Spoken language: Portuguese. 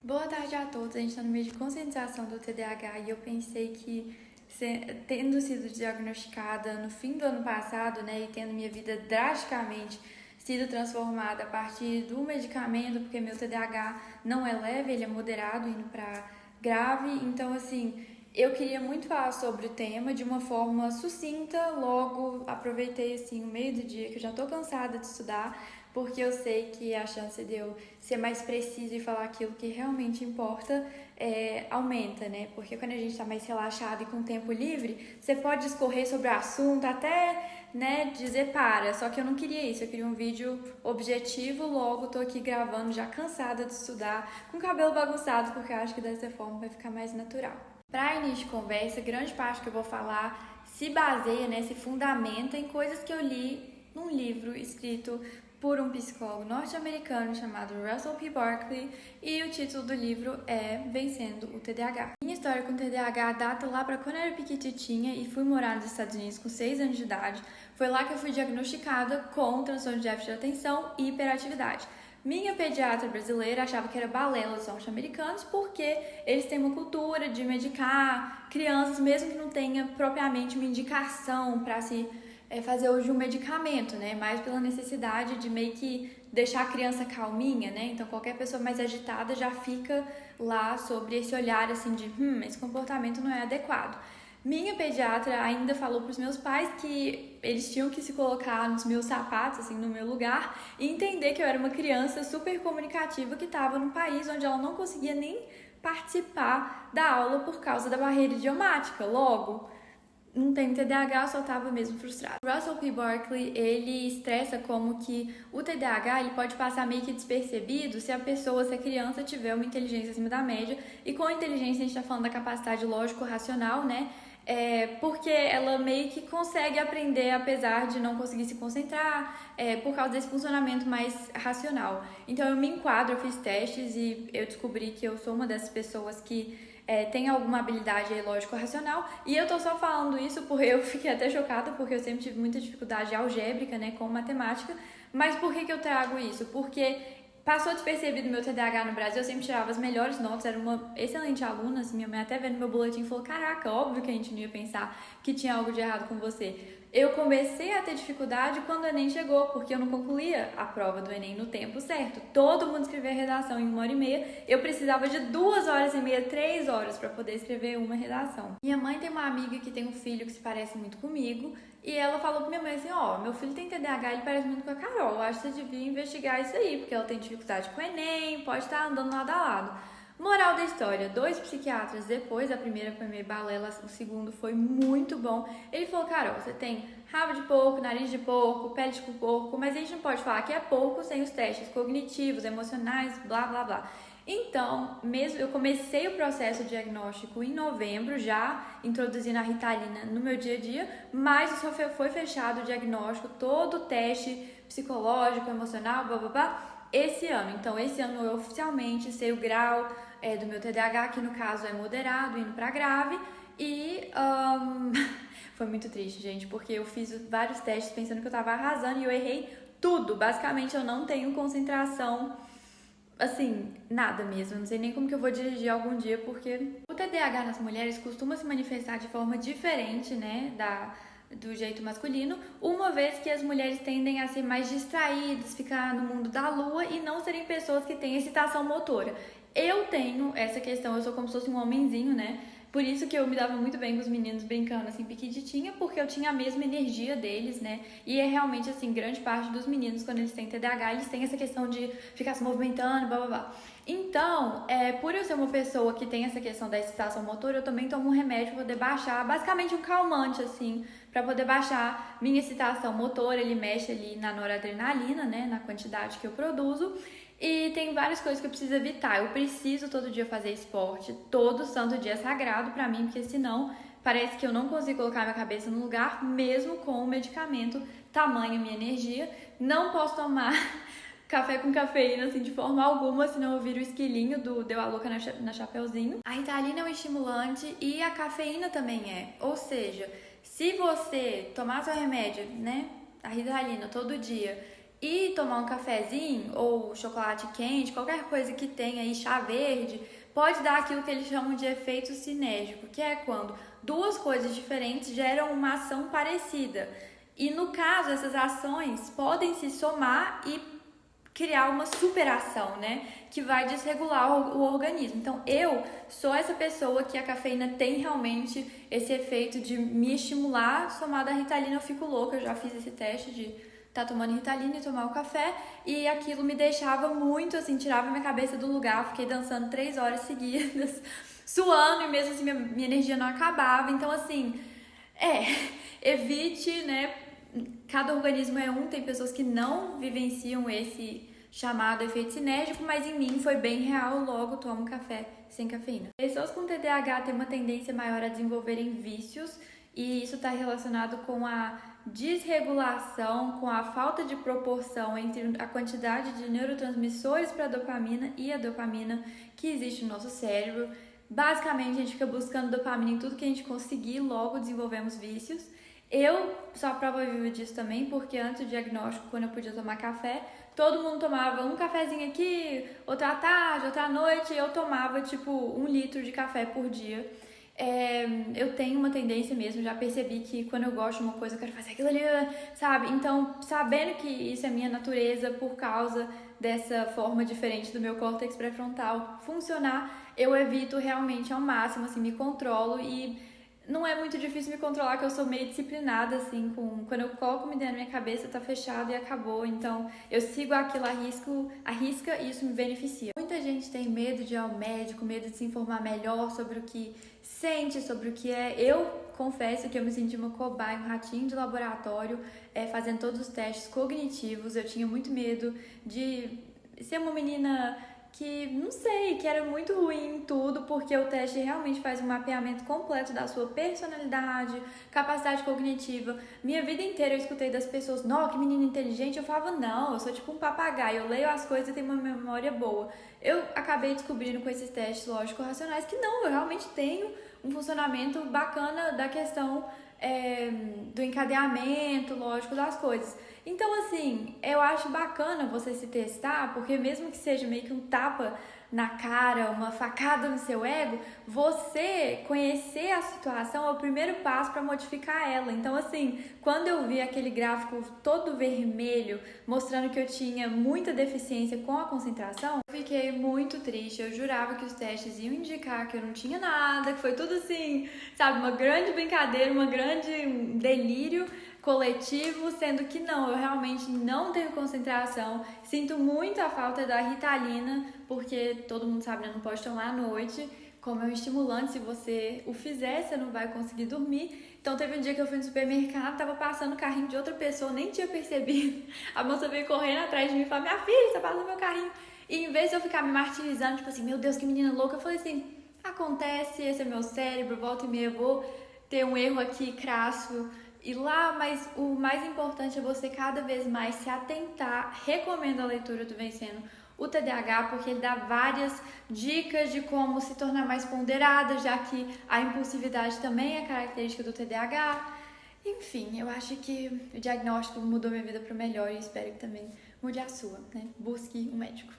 Boa tarde a todos. A gente está no meio de conscientização do TDAH e eu pensei que, tendo sido diagnosticada no fim do ano passado, né, e tendo minha vida drasticamente sido transformada a partir do medicamento, porque meu TDAH não é leve, ele é moderado, indo para grave. Então, assim, eu queria muito falar sobre o tema de uma forma sucinta. Logo, aproveitei assim o meio do dia que eu já tô cansada de estudar, porque eu sei que a chance de eu ser mais precisa e falar aquilo que realmente importa aumenta, né? Porque quando a gente tá mais relaxado e com tempo livre, você pode discorrer sobre o assunto até, né, dizer para. Só que eu não queria isso, eu queria um vídeo objetivo. Logo, tô aqui gravando já cansada de estudar, com o cabelo bagunçado, porque eu acho que dessa forma vai ficar mais natural. Para início de conversa, grande parte que eu vou falar se baseia, né, se fundamenta em coisas que eu li num livro escrito por um psicólogo norte-americano chamado Russell P. Barkley, e o título do livro é Vencendo o TDAH. Minha história com TDAH data lá para quando eu era pequititinha e fui morar nos Estados Unidos com 6 anos de idade. Foi lá que eu fui diagnosticada com transtorno de déficit de atenção e hiperatividade. Minha pediatra brasileira achava que era balela dos norte-americanos porque eles têm uma cultura de medicar crianças, mesmo que não tenha propriamente uma indicação para se fazer uso de um medicamento, né? Mais pela necessidade de meio que deixar a criança calminha, né? Então qualquer pessoa mais agitada já fica lá sobre esse olhar assim de esse comportamento não é adequado. Minha pediatra ainda falou para os meus pais que eles tinham que se colocar nos meus sapatos, assim, no meu lugar, e entender que eu era uma criança super comunicativa que estava num país onde ela não conseguia nem participar da aula por causa da barreira idiomática. Logo, não tem TDAH, só estava mesmo frustrado. Russell P. Barkley, ele estressa como que o TDAH ele pode passar meio que despercebido se a pessoa, se a criança tiver uma inteligência acima da média, e com a inteligência a gente está falando da capacidade lógico-racional, né? Porque ela meio que consegue aprender apesar de não conseguir se concentrar, por causa desse funcionamento mais racional. Então eu me enquadro, eu fiz testes e eu descobri que eu sou uma dessas pessoas que tem alguma habilidade aí lógico-racional, e eu tô só falando isso porque eu fiquei até chocada, porque eu sempre tive muita dificuldade algébrica, né, com matemática. Mas por que eu trago isso? Porque passou despercebido meu TDAH no Brasil, eu sempre tirava as melhores notas, era uma excelente aluna, assim, minha mãe até vendo meu boletim falou, caraca, óbvio que a gente não ia pensar que tinha algo de errado com você. Eu comecei a ter dificuldade quando o Enem chegou, porque eu não concluía a prova do Enem no tempo certo. Todo mundo escrevia redação em 1h30, eu precisava de 2h30, 3 horas para poder escrever uma redação. Minha mãe tem uma amiga que tem um filho que se parece muito comigo, e ela falou pra minha mãe assim, meu filho tem TDAH, ele parece muito com a Carol, eu acho que você devia investigar isso aí, porque ela tem dificuldade com o Enem, pode estar andando lado a lado. Moral da história, 2 psiquiatras depois, a primeira foi meio balela, o segundo foi muito bom. Ele falou, Carol, você tem rabo de porco, nariz de porco, pele de porco, mas a gente não pode falar que é porco sem os testes cognitivos, emocionais, blá blá blá. Então, mesmo eu comecei o processo diagnóstico em novembro, já introduzindo a Ritalina no meu dia a dia, mas só foi fechado o diagnóstico, todo o teste psicológico, emocional, blá blá blá, esse ano. Então, esse ano eu oficialmente sei o grau do meu TDAH, que no caso é moderado, indo para grave, e foi muito triste, gente, porque eu fiz vários testes pensando que eu tava arrasando e eu errei tudo. Basicamente, eu não tenho concentração, assim, nada mesmo. Não sei nem como que eu vou dirigir algum dia, porque o TDAH nas mulheres costuma se manifestar de forma diferente, né, do jeito masculino, uma vez que as mulheres tendem a ser mais distraídas, ficar no mundo da lua e não serem pessoas que têm excitação motora. Eu tenho essa questão, eu sou como se fosse um homenzinho, né? Por isso que eu me dava muito bem com os meninos brincando assim, piquititinha, porque eu tinha a mesma energia deles, né? E é realmente assim, grande parte dos meninos, quando eles têm TDAH, eles têm essa questão de ficar se movimentando, blá blá blá. Então, por eu ser uma pessoa que tem essa questão da excitação motora, eu também tomo um remédio para poder baixar, basicamente um calmante, assim, para poder baixar minha excitação motora. Ele mexe ali na noradrenalina, né, na quantidade que eu produzo. E tem várias coisas que eu preciso evitar. Eu preciso todo dia fazer esporte, todo santo dia é sagrado pra mim, porque senão parece que eu não consigo colocar minha cabeça no lugar, mesmo com o medicamento, tamanho minha energia. Não posso tomar café com cafeína, assim, de forma alguma, senão eu viro o esquilinho do Deu a Louca na Chapeuzinho. A Ritalina é um estimulante e a cafeína também é. Ou seja, se você tomar seu remédio, né, a Ritalina todo dia, e tomar um cafezinho ou chocolate quente, qualquer coisa que tenha aí, chá verde, pode dar aquilo que eles chamam de efeito sinérgico, que é quando duas coisas diferentes geram uma ação parecida. E no caso, essas ações podem se somar e criar uma superação, né? Que vai desregular o organismo. Então, eu sou essa pessoa que a cafeína tem realmente esse efeito de me estimular, somado à Ritalina, eu fico louca. Eu já fiz esse teste de estar tomando Ritalina e tomar o café, e aquilo me deixava muito, assim, tirava minha cabeça do lugar. Fiquei dançando 3 horas seguidas, suando, e mesmo assim minha energia não acabava. Então, assim, evite, né? Cada organismo é um, tem pessoas que não vivenciam esse chamado efeito sinérgico, mas em mim foi bem real, logo tomo café sem cafeína. Pessoas com TDAH têm uma tendência maior a desenvolverem vícios, e isso está relacionado com a desregulação, com a falta de proporção entre a quantidade de neurotransmissores para a dopamina e a dopamina que existe no nosso cérebro. Basicamente, a gente fica buscando dopamina em tudo que a gente conseguir, logo desenvolvemos vícios. Eu sou a prova viva disso também, porque antes do diagnóstico, quando eu podia tomar café, todo mundo tomava um cafezinho aqui, outro à tarde, outro à noite, e eu tomava tipo 1 litro de café por dia. Eu tenho uma tendência mesmo, já percebi que quando eu gosto de uma coisa eu quero fazer aquilo ali, sabe? Então, sabendo que isso é minha natureza por causa dessa forma diferente do meu córtex pré-frontal funcionar, eu evito realmente ao máximo, assim, me controlo, e não é muito difícil me controlar, que eu sou meio disciplinada, assim, quando eu coloco uma ideia na minha cabeça, tá fechado e acabou. Então, eu sigo aquilo à risca, e isso me beneficia. Muita gente tem medo de ir ao médico, medo de se informar melhor sobre o que sente, sobre o que é. Eu confesso que eu me senti uma cobaia, um ratinho de laboratório, fazendo todos os testes cognitivos. Eu tinha muito medo de ser uma menina que, não sei, que era muito ruim em tudo, porque o teste realmente faz um mapeamento completo da sua personalidade, capacidade cognitiva. Minha vida inteira eu escutei das pessoas: não, que menina inteligente. Eu falava: não, eu sou tipo um papagaio, eu leio as coisas e tenho uma memória boa. Eu acabei descobrindo com esses testes lógico-racionais que não, eu realmente tenho um funcionamento bacana da questão do encadeamento lógico das coisas. Então, assim, eu acho bacana você se testar, porque mesmo que seja meio que um tapa na cara, uma facada no seu ego, você conhecer a situação é o primeiro passo para modificar ela. Então, assim, quando eu vi aquele gráfico todo vermelho, mostrando que eu tinha muita deficiência com a concentração, eu fiquei muito triste. Eu jurava que os testes iam indicar que eu não tinha nada, que foi tudo assim, sabe, uma grande brincadeira, um delírio coletivo, sendo que não, eu realmente não tenho concentração. Sinto muito a falta da Ritalina, porque todo mundo sabe, né, não pode tomar à noite, como é um estimulante. Se você o fizer, você não vai conseguir dormir. Então teve um dia que eu fui no supermercado, tava passando o carrinho de outra pessoa, nem tinha percebido. A moça veio correndo atrás de mim e falou: minha filha, você passou meu carrinho. E em vez de eu ficar me martirizando, tipo assim, meu Deus, que menina louca, eu falei assim: acontece, esse é meu cérebro, volta e meia eu vou ter um erro aqui crasso e lá, mas o mais importante é você cada vez mais se atentar. Recomendo a leitura do Vencendo o TDAH, porque ele dá várias dicas de como se tornar mais ponderada, já que a impulsividade também é característica do TDAH. Enfim, eu acho que o diagnóstico mudou minha vida para o melhor, e espero que também mude a sua, né? Busque um médico.